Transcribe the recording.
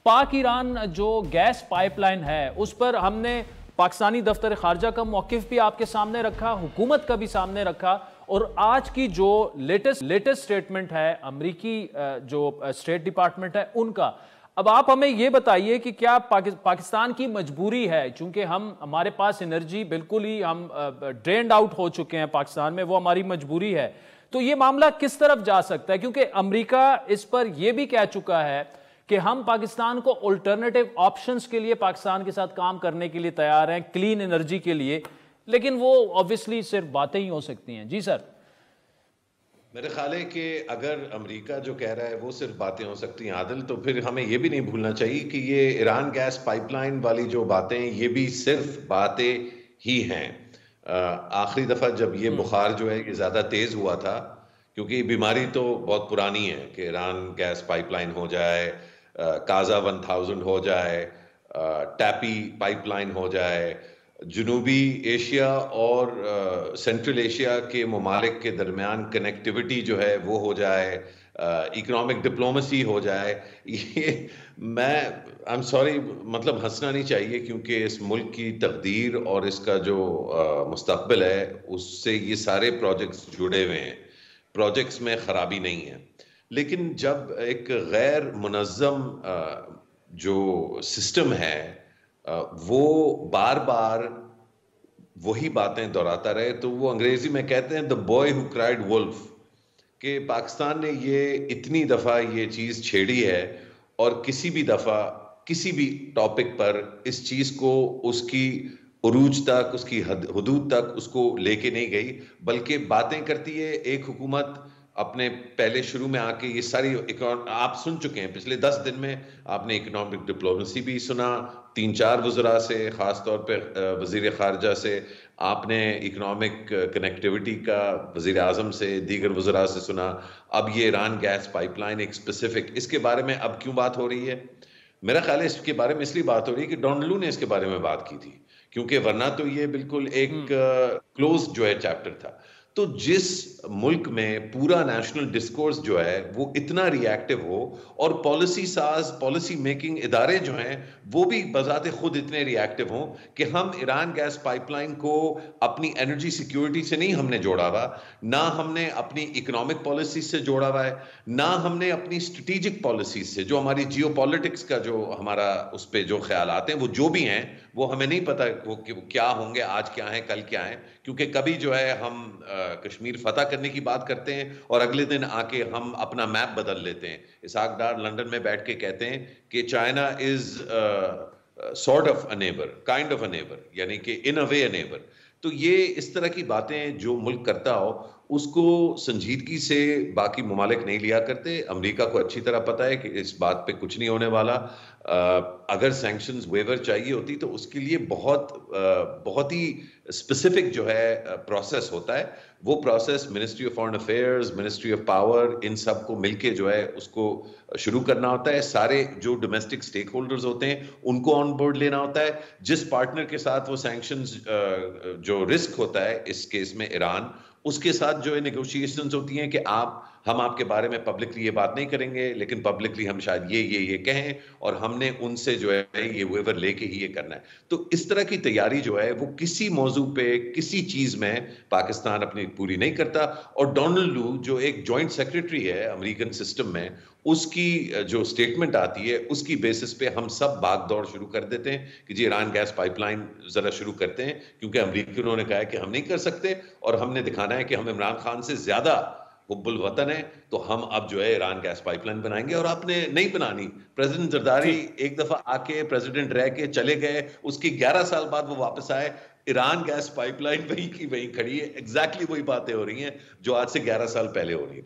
पाक ईरान जो gas pipeline है उस पर हमने पाकिस्तानी दफ्तर खारजा का मौक़िफ़ भी आपके सामने रखा, हुकूमत का भी सामने रखा, और आज की जो लेटेस्ट स्टेटमेंट है अमरीकी जो स्टेट डिपार्टमेंट है उनका। अब आप हमें ये बताइए कि क्या पाकिस्तान की मजबूरी है, चूंकि हमारे पास एनर्जी बिल्कुल ही हम ड्रेन्ड आउट हो चुके हैं पाकिस्तान में, वो हमारी मजबूरी है, तो ये मामला किस तरफ जा सकता है? क्योंकि अमेरिका इस पर यह भी कह चुका है कि हम पाकिस्तान को अल्टरनेटिव ऑप्शंस के लिए पाकिस्तान के साथ काम करने के लिए तैयार हैं, क्लीन एनर्जी के लिए, लेकिन वो ऑब्वियसली सिर्फ बातें ही हो सकती हैं। जी सर। मेरे ख्याल है कि अगर अमेरिका जो कह रहा है वो सिर्फ बातें हो सकती हैं आदिल, तो फिर हमें ये भी नहीं भूलना चाहिए कि ये ईरान गैस पाइपलाइन वाली जो बातें ये भी सिर्फ बातें ही हैं। आखिरी दफ़ा जब ये बुखार जो है ये ज़्यादा तेज़ हुआ था, क्योंकि बीमारी तो बहुत पुरानी है कि ईरान गैस पाइपलाइन हो जाए, काजा 1000 हो जाए, टैपी पाइपलाइन हो जाए, जनूबी एशिया और सेंट्रल एशिया के ममालिक के दरमियान कनेक्टिविटी जो है वो हो जाए, इकोनॉमिक डिप्लोमेसी हो जाए। ये आई एम सॉरी, मतलब हंसना नहीं चाहिए, क्योंकि इस मुल्क की तकदीर और इसका जो मुस्तकबिल है उससे ये सारे प्रोजेक्ट्स जुड़े हुए हैं, प्रोजेक्ट्स में खराबी नहीं है। लेकिन जब एक गैर मुनज़्ज़म जो सिस्टम है वो बार बार वही बातें दोहराता रहे, तो वो अंग्रेजी में कहते हैं the boy who cried wolf, कि पाकिस्तान ने ये इतनी दफ़ा ये चीज़ छेड़ी है और किसी भी दफ़ा किसी भी टॉपिक पर इस चीज़ को उसकी उरूज तक, उसकी हदूद तक उसको लेके नहीं गई, बल्कि बातें करती है एक हुकूमत अपने पहले शुरू में आके ये सारी आप सुन चुके हैं पिछले 10 दिन में, आपने इकोनॉमिक डिप्लोमेसी भी सुना 3-4 वज़रा से, ख़ास तौर पे वज़ीर ख़ारजा से, आपने इकोनॉमिक कनेक्टिविटी का वज़ीर आज़म से, दीगर वज़रा से सुना, अब ये ईरान गैस पाइपलाइन एक स्पेसिफिक, इसके बारे में अब क्यों बात हो रही है? मेरा ख्याल है इसके बारे में इसलिए बात हो रही है कि डोनाल्ड लू ने इसके बारे में बात की थी, क्योंकि वरना तो ये बिल्कुल एक क्लोज जो है चैप्टर था। तो जिस मुल्क में पूरा नेशनल डिस्कोर्स जो है वो इतना रिएक्टिव हो और पॉलिसी साज, पॉलिसी मेकिंग इदारे जो हैं वो भी बजाते खुद इतने रिएक्टिव हों कि हम ईरान गैस पाइपलाइन को अपनी एनर्जी सिक्योरिटी से नहीं हमने जोड़ा हुआ, ना हमने अपनी इकोनॉमिक पॉलिसी से जोड़ा हुआ है, ना हमने अपनी स्ट्रेटेजिक पॉलिसी से, जो हमारी जियोपॉलिटिक्स का जो हमारा उस पर जो ख्यालात हैं वो जो भी हैं वो हमें नहीं पता वो क्या होंगे, आज क्या है कल क्या है, क्योंकि कभी जो है हम कश्मीर फतह करने की बात करते हैं और अगले दिन आके हम अपना मैप बदल लेते हैं। इसहाक डार लंदन में बैठ के कहते हैं कि China is sort of a neighbour, kind of a neighbour, यानी कि इन अ वे अ नेबर। तो ये इस तरह की बातें जो मुल्क करता हो उसको संजीदगी से बाकी ममालिक नहीं लिया करते। अमेरिका को अच्छी तरह पता है कि इस बात पे कुछ नहीं होने वाला। अगर सैंक्शंस वेवर चाहिए होती तो उसके लिए बहुत ही स्पेसिफिक जो है प्रोसेस होता है। वो process ministry of foreign affairs, ministry of power, इन सब को मिलके जो है उसको शुरू करना होता है। सारे जो डोमेस्टिक स्टेक होल्डर्स होते हैं उनको ऑन बोर्ड लेना होता है। जिस पार्टनर के साथ वो सैंक्शंस जो रिस्क होता है, इस केस में ईरान, उसके साथ जो है नेगोशिएशंस होती हैं कि हम आपके बारे में पब्लिकली ये बात नहीं करेंगे, लेकिन पब्लिकली हम शायद ये कहें, और हमने उनसे जो है ये वेवर लेके ही ये करना है। तो इस तरह की तैयारी जो है वो किसी मौजू पे, किसी चीज में पाकिस्तान अपनी पूरी नहीं करता। और डोनाल्ड लू जो एक जॉइंट सेक्रेटरी है अमेरिकन सिस्टम में, उसकी जो स्टेटमेंट आती है उसकी बेसिस पे हम सब भाग दौड़ शुरू कर देते हैं कि जी ईरान गैस पाइपलाइन जरा शुरू करते हैं, क्योंकि अमेरिकनों ने कहा है कि हम नहीं कर सकते और हमने दिखाना है कि हम इमरान खान से ज्यादा हुब्बुल वतन है, तो हम अब जो है ईरान गैस पाइपलाइन बनाएंगे। और आपने नहीं बनानी, प्रेसिडेंट जरदारी एक दफा आके प्रेसिडेंट रह के चले गए, उसके 11 साल बाद वो वापस आए, ईरान गैस पाइपलाइन वहीं की वहीं खड़ी है। एग्जैक्टली वही बातें हो रही हैं जो आज से 11 साल पहले हो रही थी।